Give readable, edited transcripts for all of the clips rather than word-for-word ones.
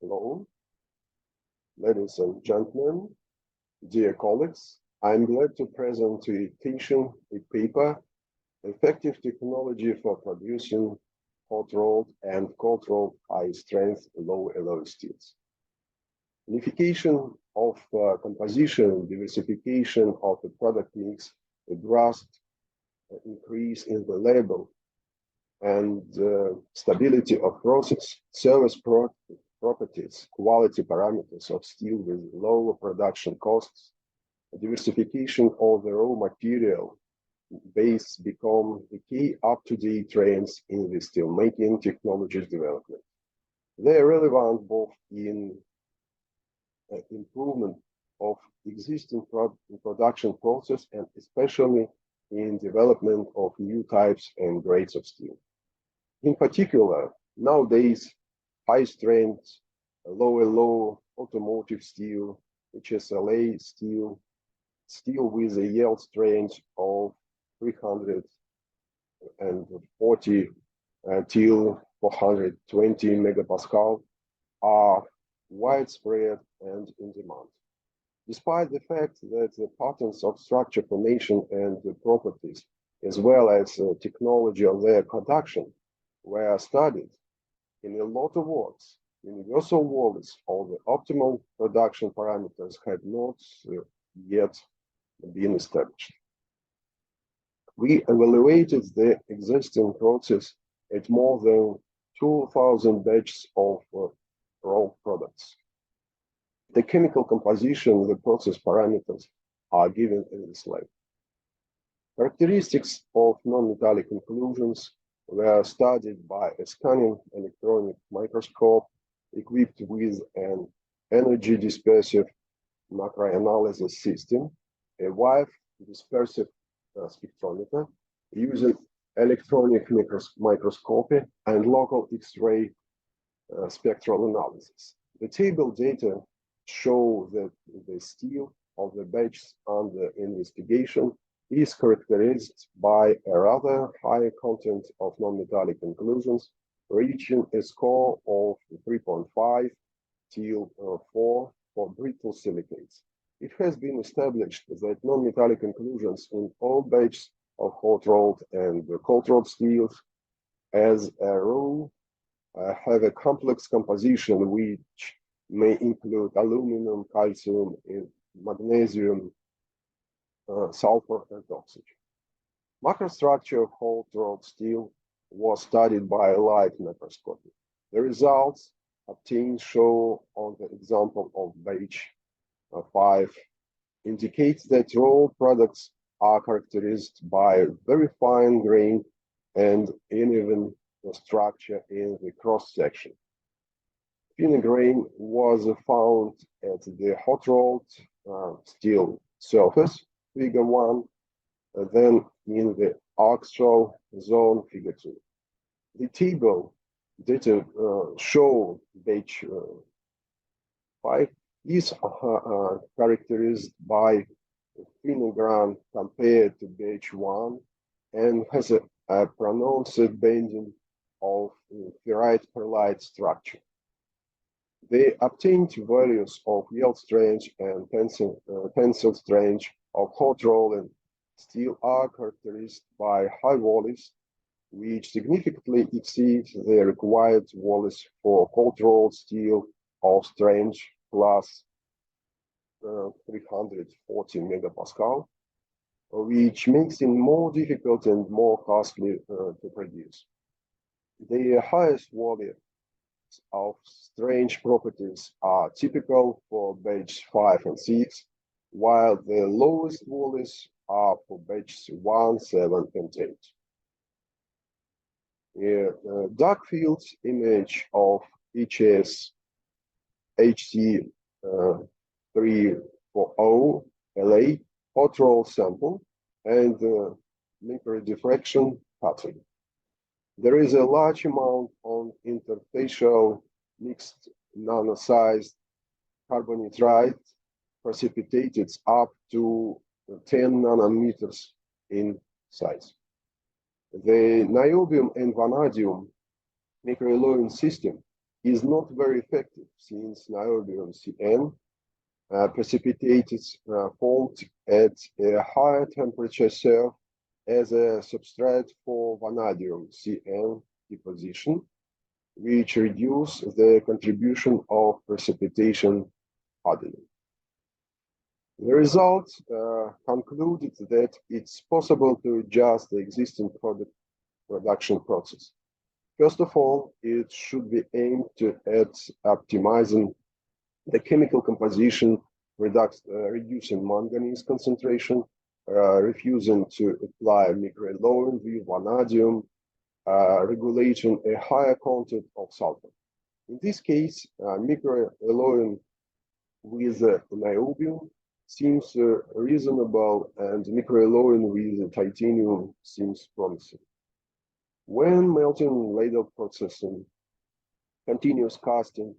Hello, ladies and gentlemen, dear colleagues. I'm glad to present to your attention a paper, Effective Technology for Producing Hot-Rolled and Cold-Rolled High-Strength Low-Alloy Steels. Unification of composition, diversification of the product mix, a drastic increase in the label, and stability of process, service properties, quality parameters of steel with lower production costs, diversification of the raw material base become the key up-to-date trends in the steelmaking technologies development. They are relevant both in improvement of existing production process and especially in development of new types and grades of steel. In particular, nowadays, high-strength, low automotive steel, HSLA steel, steel with a yield strength of 340 till 420 megapascal are widespread and in demand. Despite the fact that the patterns of structure formation and the properties, as well as technology of their production, were studied in a lot of works, universal values of the optimal production parameters had not yet been established. We evaluated the existing process at more than 2,000 batches of raw products. The chemical composition, the process parameters are given in the slide. Characteristics of non-metallic inclusions were studied by a scanning electronic microscope equipped with an energy dispersive macroanalysis system, a wave dispersive spectrometer using electronic microscopy and local X-ray spectral analysis. The table data show that the steel of the batches under investigation is characterized by a rather high content of non-metallic inclusions, reaching a score of 3.5 till 4 for brittle silicates. It has been established that non-metallic inclusions in all batches of hot-rolled and cold-rolled steels as a rule have a complex composition which may include aluminum, calcium, magnesium, sulfur, and oxygen. Macrostructure of hot-rolled steel was studied by light microscopy. The results obtained show on the example of batch 5 indicates that raw products are characterized by very fine grain and uneven structure in the cross-section. Thin grain was found at the hot-rolled steel surface, figure 1, then in the axial zone, figure 2. The table data show batch 5 is characterized by thinner grain compared to batch 1 and has a pronounced bending of ferrite-perlite structure. The obtained values of yield strength and tensile strength of hot-rolling steel are characterized by high volleys, which significantly exceed the required volleys for cold-rolled steel of strength plus 340 megapascal, which makes it more difficult and more costly to produce. The highest values of strange properties are typical for batch 5 and 6, while the lowest values are for batches 1, 7, and 8. A dark field image of HS HC 340 LA hot roll sample and microdiffraction pattern. There is a large amount of interfacial mixed nano-sized carbonitride precipitated up to 10 nanometers in size. The niobium and vanadium microalloying system is not very effective since niobium CN precipitated formed at a higher temperature serve as a substrate for vanadium CN deposition, which reduce the contribution of precipitation hardening. The results concluded that it's possible to adjust the existing production process. First of all, it should be aimed at optimizing the chemical composition, reducing manganese concentration, refusing to apply microalloying with vanadium, regulating a higher content of sulfur. In this case, microalloying with niobium seems reasonable, and microalloying with titanium seems promising. When melting ladle processing, continuous casting,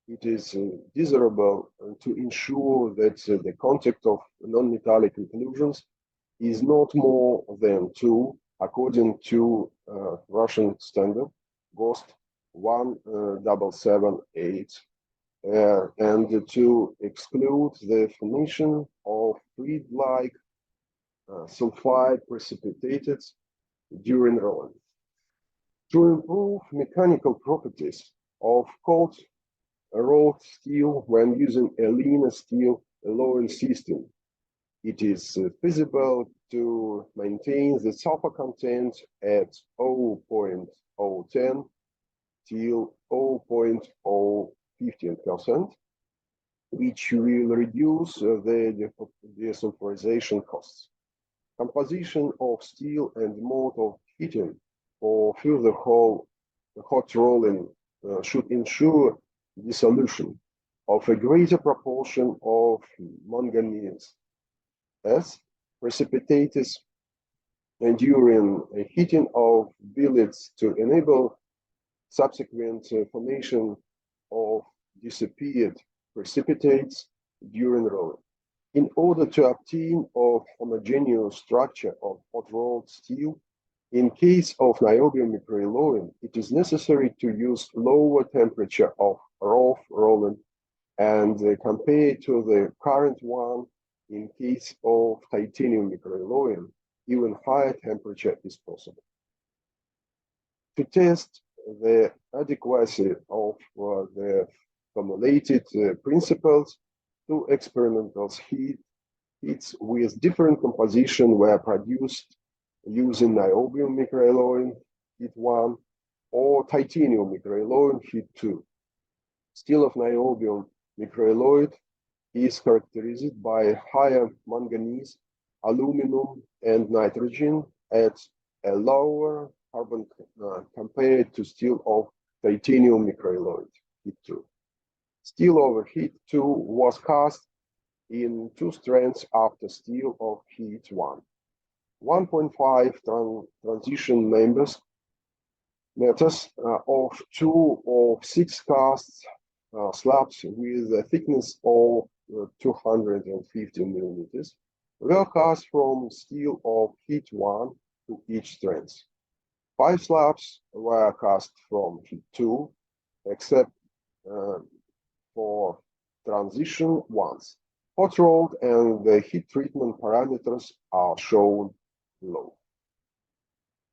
it is desirable to ensure that the contact of non-metallic inclusions is not more than 2, according to Russian standard, GOST 1778, and to exclude the formation of fluid-like sulfide precipitated during rolling. To improve mechanical properties of cold rolled steel when using a linear steel alloying system, it is feasible to maintain the sulfur content at 0.010 till 0.015%, which will reduce the desulfurization costs. Composition of steel and mode of heating for further hot rolling should ensure dissolution of a greater proportion of manganese as precipitated during heating of billets to enable subsequent formation of disappeared precipitates during rolling. In order to obtain a homogeneous structure of hot rolled steel, in case of niobium microalloying, it is necessary to use lower temperature of rough rolling and compared to the current one, in case of titanium microalloying, even higher temperature is possible. To test the adequacy of the formulated principles, 2 experimental heats with different composition were produced using niobium microalloying heat 1 or titanium microalloying heat 2. Steel of niobium microalloyed is characterized by higher manganese, aluminum, and nitrogen at a lower carbon compared to steel of titanium microalloyed heat 2. Steel over heat 2 was cast in 2 strands after steel of heat 1. 1.5 transition meters of 2 or 6 cast slabs with a thickness of 250 millimeters were cast from steel of heat 1 to each strand. 5 slabs were cast from heat 2, except for transition ones. Hot rolled and the heat treatment parameters are shown below.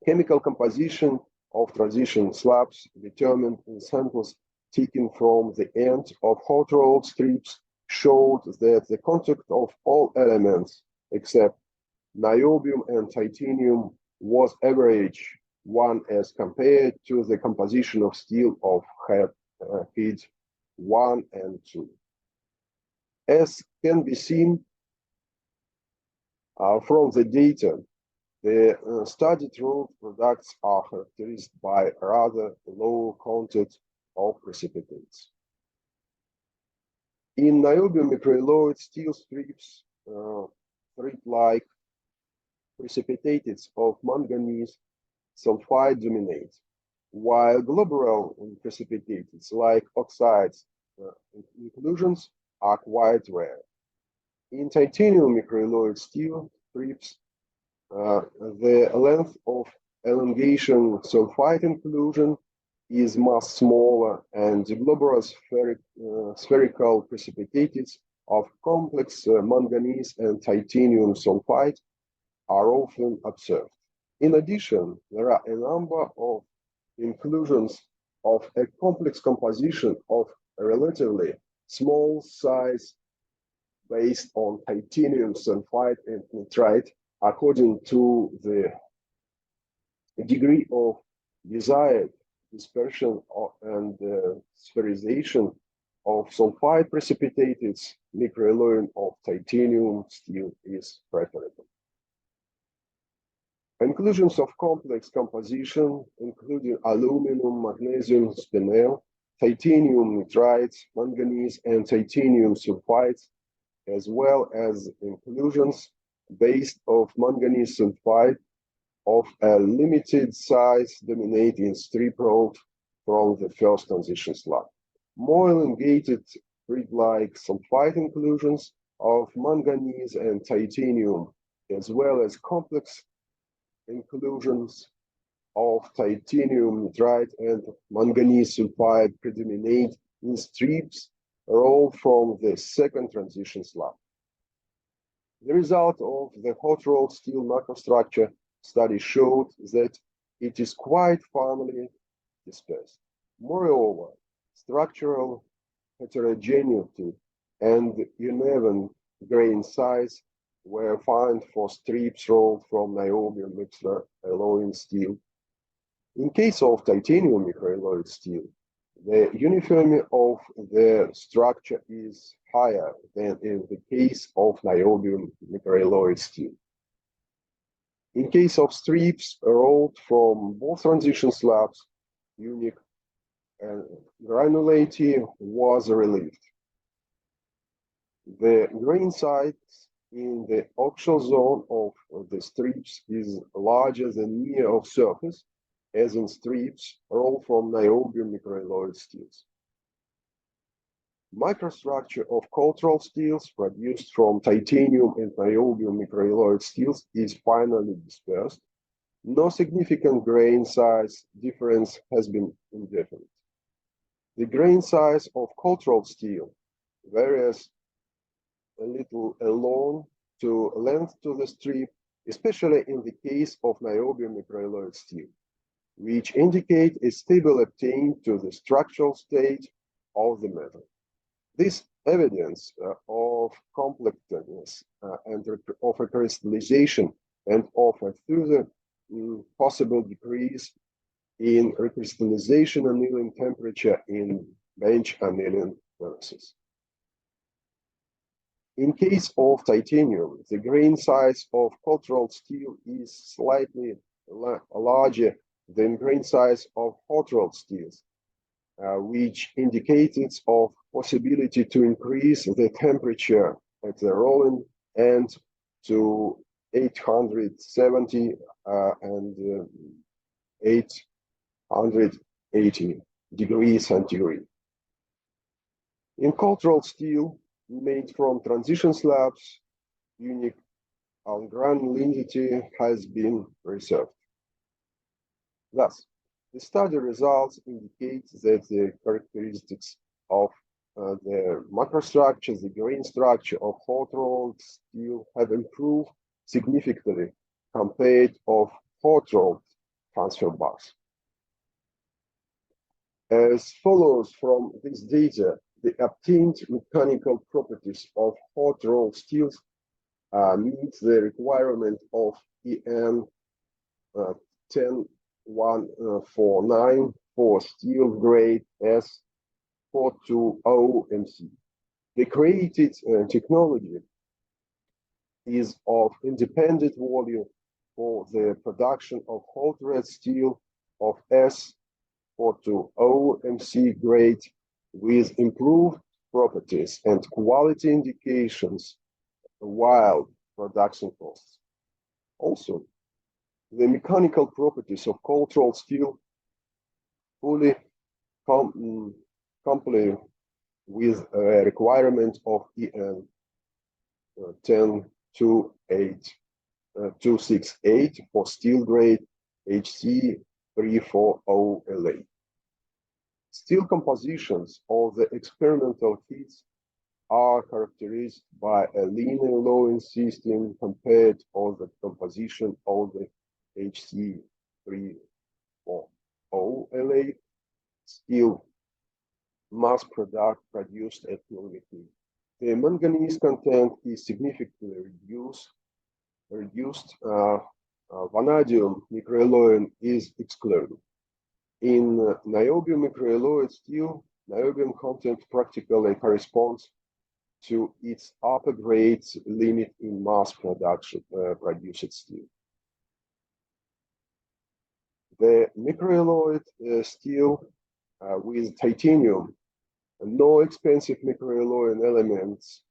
Chemical composition of transition slabs determined in samples taken from the end of hot rolled strips showed that the contact of all elements except niobium and titanium was average 1 as compared to the composition of steel of heat 1 and 2. As can be seen from the data, the studied rolled products are characterized by rather low content of precipitates. In niobium microalloyed steel strips, thread-like precipitates of manganese sulfide dominate, while globular precipitates like oxides inclusions are quite rare. In titanium microalloyed steel strips, the length of elongation sulfide inclusion is much smaller, and the globular spherical precipitates of complex manganese and titanium sulfide are often observed. In addition, there are a number of inclusions of a complex composition of a relatively small size based on titanium sulfide and nitride according to the degree of desired dispersion and spherization of sulfide precipitated microalloy of titanium steel is preferable. Inclusions of complex composition, including aluminum, magnesium spinel, titanium nitrides, manganese, and titanium sulfides, as well as inclusions based of manganese sulfide of a limited size dominating strip rolled from the first transition slab. More elongated grid-like sulfide inclusions of manganese and titanium, as well as complex inclusions of titanium nitride and manganese sulfide predominate in strips rolled from the second transition slab. The result of the hot rolled steel macrostructure study showed that it is quite finely dispersed. Moreover, structural heterogeneity and uneven grain size were found for strips rolled from niobium mixture alloying steel. In case of titanium microalloy steel, the uniformity of the structure is higher than in the case of niobium microalloy steel. In case of strips rolled from both transition slabs, unique granularity was relieved. The grain size in the axial zone of the strips is larger than near of surface, as in strips rolled from niobium microalloy steels. Microstructure of cold-rolled steels produced from titanium and niobium microalloy steels is finally dispersed. No significant grain size difference has been indefinite. The grain size of cold-rolled steel varies a little along to length to the strip, especially in the case of niobium microalloy steel, which indicate a stable obtained to the structural state of the metal. This evidence of complexness and of a crystallization and of a further possible decrease in recrystallization annealing temperature in bench annealing furnaces. In case of titanium, the grain size of cold-rolled steel is slightly larger than grain size of hot-rolled steels, which indicates of possibility to increase the temperature at the rolling end to 870 and 880 degrees centigrade. In cold-rolled steel made from transition slabs, unique granularity has been preserved. Thus, the study results indicate that the characteristics of the macrostructure, the grain structure of hot-rolled steel have improved significantly compared of hot-rolled transfer bars. As follows from this data, the obtained mechanical properties of hot-rolled steels meet the requirement of EN 10149 for steel grade S420MC. The created technology is of independent volume for the production of hot-rolled steel of S420MC grade with improved properties and quality indications while production costs. Also, the mechanical properties of cold-rolled steel fully comply with a requirement of EN 10268 for steel grade HC340LA. Steel compositions of the experimental kits are characterized by a linear loading system compared to the composition of the HC340LA steel mass produced at Novolipetsk. The manganese content is significantly reduced. Vanadium microalloy is excluded. In niobium microalloy steel, niobium content practically corresponds to its upper grade limit in mass production produced steel. The microalloy steel with titanium, no expensive microalloy elements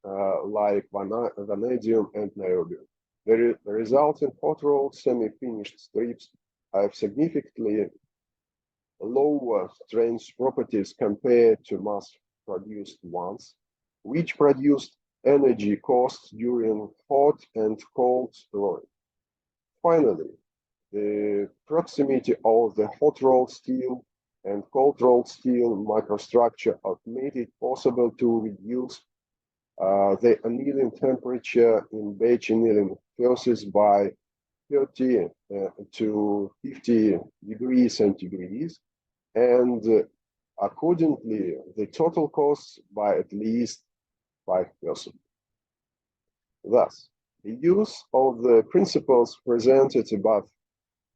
like vanadium and niobium. The resulting hot-rolled semi-finished strips have significantly lower strength properties compared to mass-produced ones, which produced energy costs during hot and cold rolling. Finally, the proximity of the hot-rolled steel and cold-rolled steel microstructure have made it possible to reduce the annealing temperature in batch annealing process by 30 to 50 degrees centigrade, and accordingly, the total costs by at least 5%. Thus, the use of the principles presented above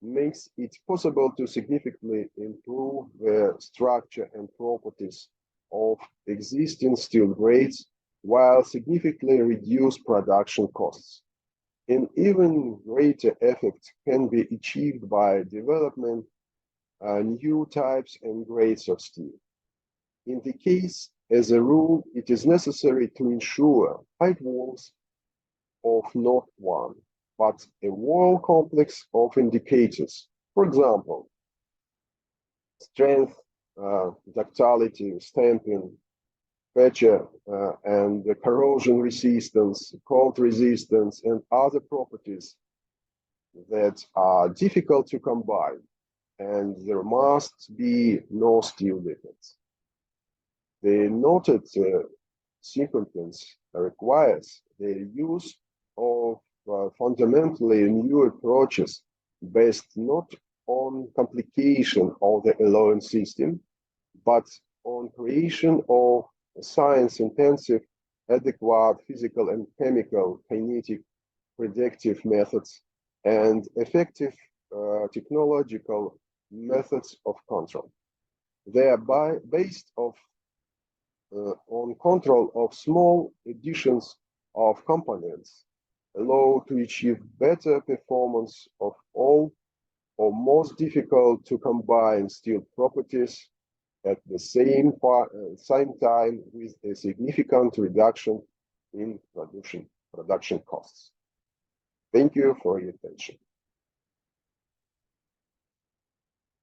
makes it possible to significantly improve the structure and properties of existing steel grades while significantly reduce production costs. An even greater effect can be achieved by development new types and grades of steel. In the case, as a rule, it is necessary to ensure height walls of not one, but a wall complex of indicators. For example, strength, ductility, stamping, pressure, and the corrosion resistance, cold resistance, and other properties that are difficult to combine, and there must be no steel defects. The noted sequence requires the use of fundamentally new approaches based not on complication of the alloying system, but on creation of science-intensive, adequate physical and chemical kinetic predictive methods and effective technological methods of control. They are based on control of small additions of components, allow to achieve better performance of all or most difficult to combine steel properties at the same time with a significant reduction in production costs. Thank you for your attention.